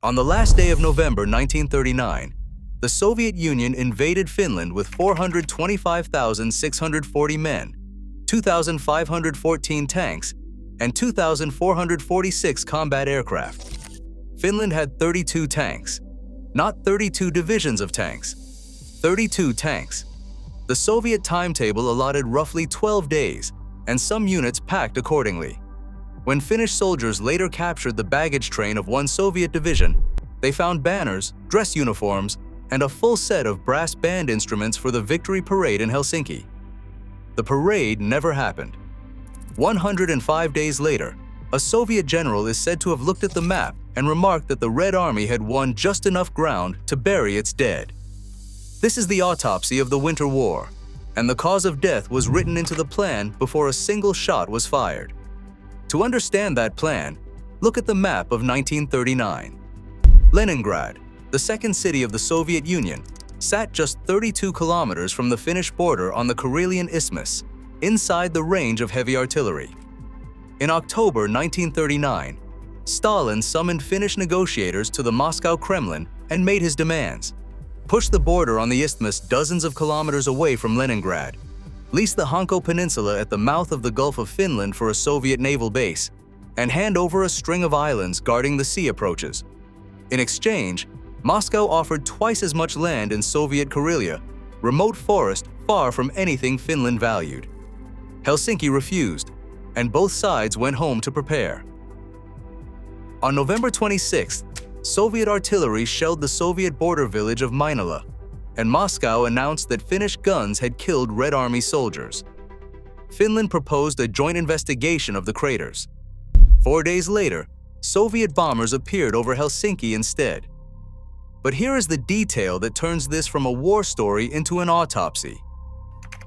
On the last day of November 1939, the Soviet Union invaded Finland with 425,640 men, 2,514 tanks, and 2,446 combat aircraft. Finland had 32 tanks, not 32 divisions of tanks, 32 tanks. The Soviet timetable allotted roughly 12 days, and some units packed accordingly. When Finnish soldiers later captured the baggage train of one Soviet division, they found banners, dress uniforms, and a full set of brass band instruments for the victory parade in Helsinki. The parade never happened. 105 days later, a Soviet general is said to have looked at the map and remarked that the Red Army had won just enough ground to bury its dead. This is the autopsy of the Winter War, and the cause of death was written into the plan before a single shot was fired. To understand that plan, look at the map of 1939. Leningrad, the second city of the Soviet Union, sat just 32 kilometers from the Finnish border on the Karelian Isthmus, inside the range of heavy artillery. In October 1939, Stalin summoned Finnish negotiators to the Moscow Kremlin and made his demands. Push the border on the isthmus dozens of kilometers away from Leningrad, lease the Hanko Peninsula at the mouth of the Gulf of Finland for a Soviet naval base, and hand over a string of islands guarding the sea approaches. In exchange, Moscow offered twice as much land in Soviet Karelia, remote forest far from anything Finland valued. Helsinki refused, and both sides went home to prepare. On November 26th, Soviet artillery shelled the Soviet border village of Mainila, and Moscow announced that Finnish guns had killed Red Army soldiers. Finland proposed a joint investigation of the craters. 4 days later, Soviet bombers appeared over Helsinki instead. But here is the detail that turns this from a war story into an autopsy.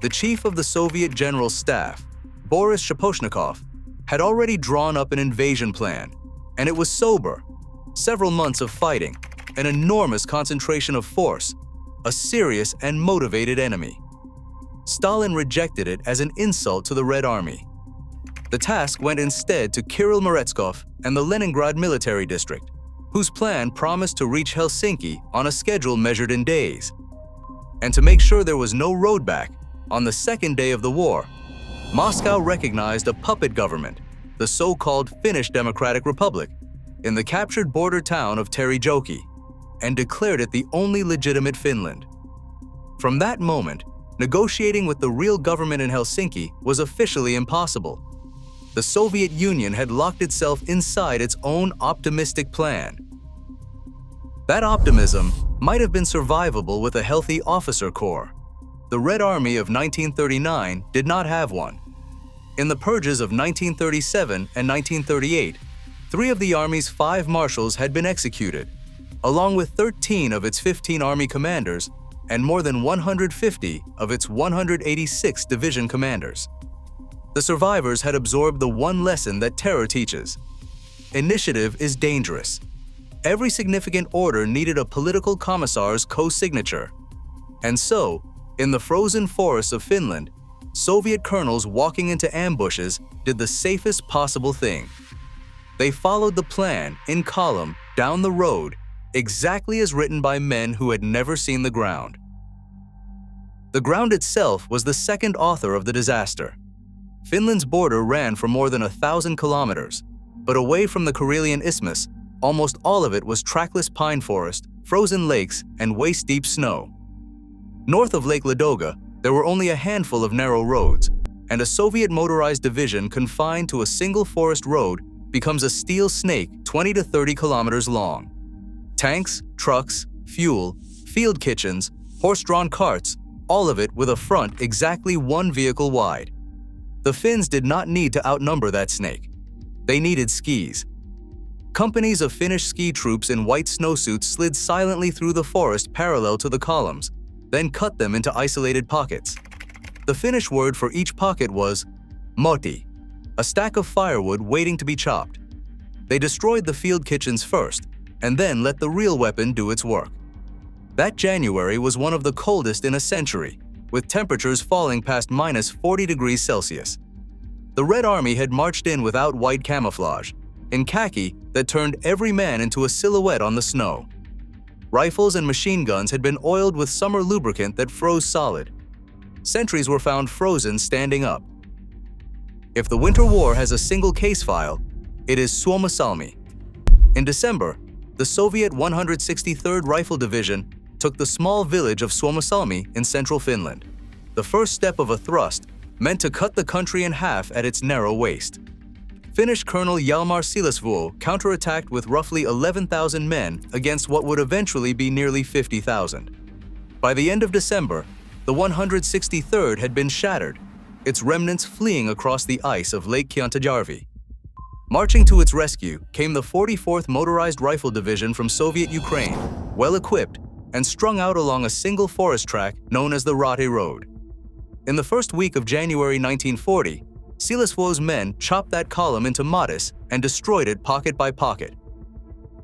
The chief of the Soviet General Staff, Boris Shaposhnikov, had already drawn up an invasion plan, and it was sober. Several months of fighting, an enormous concentration of force, a serious and motivated enemy. Stalin rejected it as an insult to the Red Army. The task went instead to Kirill Meretskov and the Leningrad Military District, whose plan promised to reach Helsinki on a schedule measured in days. And to make sure there was no road back, on the second day of the war, Moscow recognized a puppet government, the so-called Finnish Democratic Republic, in the captured border town of Terijoki, and declared it the only legitimate Finland. From that moment, negotiating with the real government in Helsinki was officially impossible. The Soviet Union had locked itself inside its own optimistic plan. That optimism might have been survivable with a healthy officer corps. The Red Army of 1939 did not have one. In the purges of 1937 and 1938, 3 of the Army's 5 marshals had been executed, along with 13 of its 15 Army commanders and more than 150 of its 186 division commanders. The survivors had absorbed the one lesson that terror teaches. Initiative is dangerous. Every significant order needed a political commissar's co-signature. And so, in the frozen forests of Finland, Soviet colonels walking into ambushes did the safest possible thing. They followed the plan in column down the road, exactly as written by men who had never seen the ground. The ground itself was the second author of the disaster. Finland's border ran for more than 1,000 kilometers, but away from the Karelian Isthmus, almost all of it was trackless pine forest, frozen lakes, and waist-deep snow. North of Lake Ladoga, there were only a handful of narrow roads, and a Soviet motorized division confined to a single forest road becomes a steel snake 20 to 30 kilometers long. Tanks, trucks, fuel, field kitchens, horse-drawn carts, all of it with a front exactly 1 vehicle wide. The Finns did not need to outnumber that snake. They needed skis. Companies of Finnish ski troops in white snowsuits slid silently through the forest parallel to the columns, then cut them into isolated pockets. The Finnish word for each pocket was Motti, a stack of firewood waiting to be chopped. They destroyed the field kitchens first, and then let the real weapon do its work. That January was one of the coldest in a century, with temperatures falling past -40 degrees Celsius. The Red Army had marched in without white camouflage, in khaki that turned every man into a silhouette on the snow. Rifles and machine guns had been oiled with summer lubricant that froze solid. Sentries were found frozen standing up. If the Winter War has a single case file, it is Suomussalmi. In December, the Soviet 163rd Rifle Division took the small village of Suomussalmi in central Finland, the first step of a thrust meant to cut the country in half at its narrow waist. Finnish Colonel Hjalmar Siilasvuo counterattacked with roughly 11,000 men against what would eventually be nearly 50,000. By the end of December, the 163rd had been shattered, its remnants fleeing across the ice of Lake Kyantajärvi. Marching to its rescue came the 44th Motorized Rifle Division from Soviet Ukraine, well-equipped and strung out along a single forest track known as the Raate Road. In the first week of January 1940, Siilasvuo's men chopped that column into Mottis and destroyed it pocket by pocket.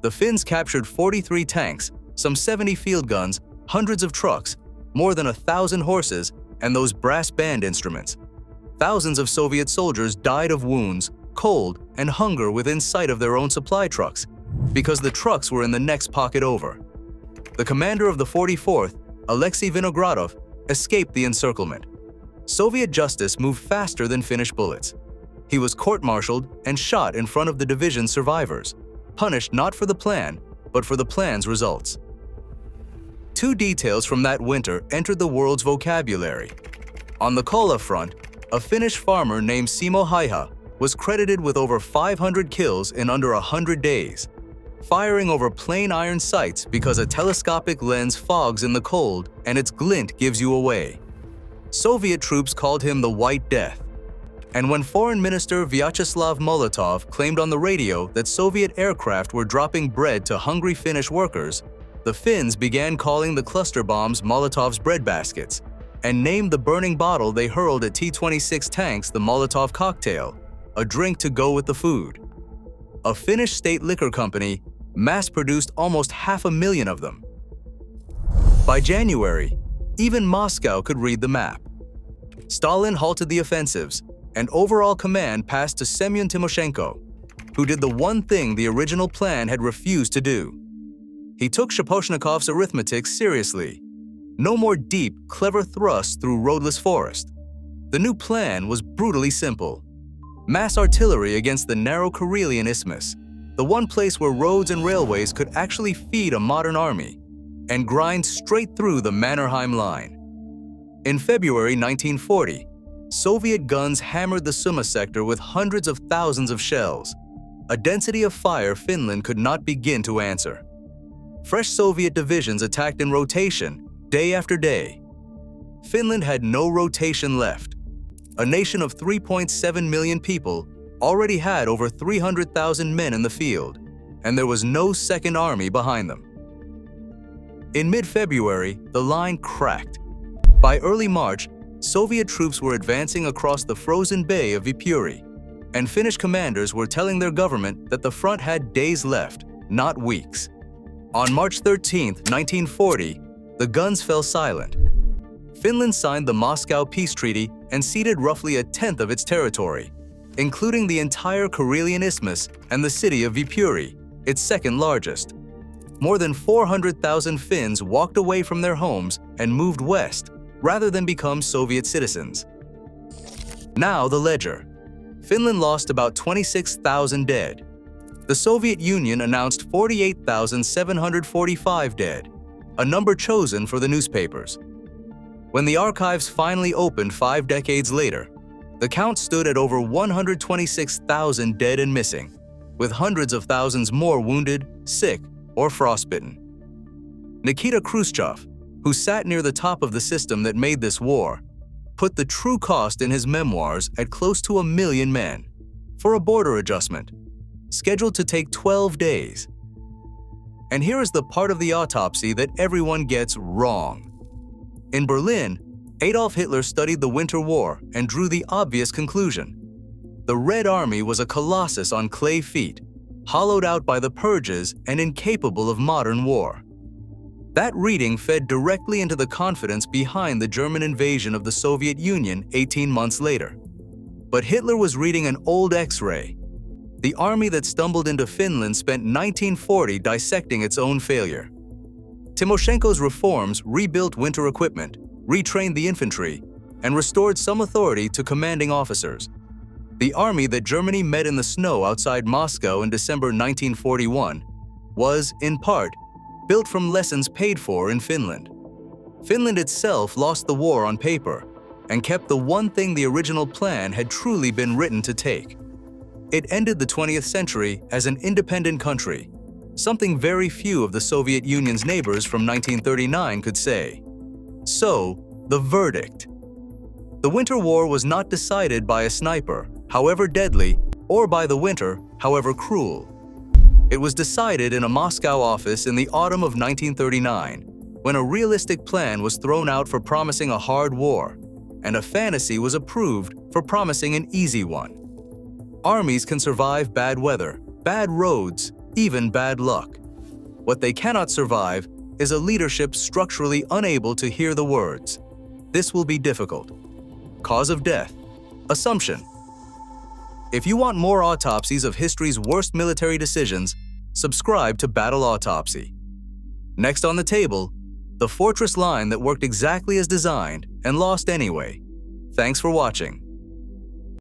The Finns captured 43 tanks, some 70 field guns, hundreds of trucks, more than 1,000 horses, and those brass band instruments. Thousands of Soviet soldiers died of wounds, cold, and hunger within sight of their own supply trucks, because the trucks were in the next pocket over. The commander of the 44th, Alexei Vinogradov, escaped the encirclement. Soviet justice moved faster than Finnish bullets. He was court-martialed and shot in front of the division's survivors, punished not for the plan, but for the plan's results. Two details from that winter entered the world's vocabulary. On the Kola front, a Finnish farmer named Simo Häyhä was credited with over 500 kills in under 100 days, firing over plain iron sights because a telescopic lens fogs in the cold and its glint gives you away. Soviet troops called him the White Death. And when Foreign Minister Vyacheslav Molotov claimed on the radio that Soviet aircraft were dropping bread to hungry Finnish workers, the Finns began calling the cluster bombs Molotov's breadbaskets and named the burning bottle they hurled at T-26 tanks the Molotov cocktail, a drink to go with the food. A Finnish state liquor company mass-produced almost 500,000 of them. By January, even Moscow could read the map. Stalin halted the offensives, and overall command passed to Semyon Timoshenko, who did the one thing the original plan had refused to do. He took Shaposhnikov's arithmetic seriously. No more deep, clever thrusts through roadless forest. The new plan was brutally simple. Mass artillery against the narrow Karelian Isthmus, the one place where roads and railways could actually feed a modern army, and grind straight through the Mannerheim Line. In February 1940, Soviet guns hammered the Suma sector with hundreds of thousands of shells, a density of fire Finland could not begin to answer. Fresh Soviet divisions attacked in rotation, day after day. Finland had no rotation left. A nation of 3.7 million people already had over 300,000 men in the field, and there was no second army behind them. In mid-February, the line cracked. By early March, Soviet troops were advancing across the frozen bay of Viipuri, and Finnish commanders were telling their government that the front had days left, not weeks. On March 13, 1940, the guns fell silent. Finland signed the Moscow Peace Treaty and ceded roughly a tenth of its territory, including the entire Karelian Isthmus and the city of Viipuri, its second largest. More than 400,000 Finns walked away from their homes and moved west, rather than become Soviet citizens. Now the ledger. Finland lost about 26,000 dead. The Soviet Union announced 48,745 dead, a number chosen for the newspapers. When the archives finally opened 5 decades later, the count stood at over 126,000 dead and missing, with hundreds of thousands more wounded, sick, or frostbitten. Nikita Khrushchev, who sat near the top of the system that made this war, put the true cost in his memoirs at close to 1 million men, for a border adjustment, scheduled to take 12 days. And here is the part of the autopsy that everyone gets wrong. In Berlin, Adolf Hitler studied the Winter War and drew the obvious conclusion. The Red Army was a colossus on clay feet, hollowed out by the purges and incapable of modern war. That reading fed directly into the confidence behind the German invasion of the Soviet Union 18 months later. But Hitler was reading an old X-ray. The army that stumbled into Finland spent 1940 dissecting its own failure. Timoshenko's reforms rebuilt winter equipment, retrained the infantry, and restored some authority to commanding officers. The army that Germany met in the snow outside Moscow in December 1941 was, in part, built from lessons paid for in Finland. Finland itself lost the war on paper and kept the one thing the original plan had truly been written to take. It ended the 20th century as an independent country, something very few of the Soviet Union's neighbors from 1939 could say. So, the verdict. The Winter War was not decided by a sniper, however deadly, or by the winter, however cruel. It was decided in a Moscow office in the autumn of 1939, when a realistic plan was thrown out for promising a hard war, and a fantasy was approved for promising an easy one. Armies can survive bad weather, bad roads, even bad luck. What they cannot survive is a leadership structurally unable to hear the words. This will be difficult. Cause of death. Assumption. If you want more autopsies of history's worst military decisions, subscribe to Battle Autopsy. Next on the table, the fortress line that worked exactly as designed and lost anyway. Thanks for watching.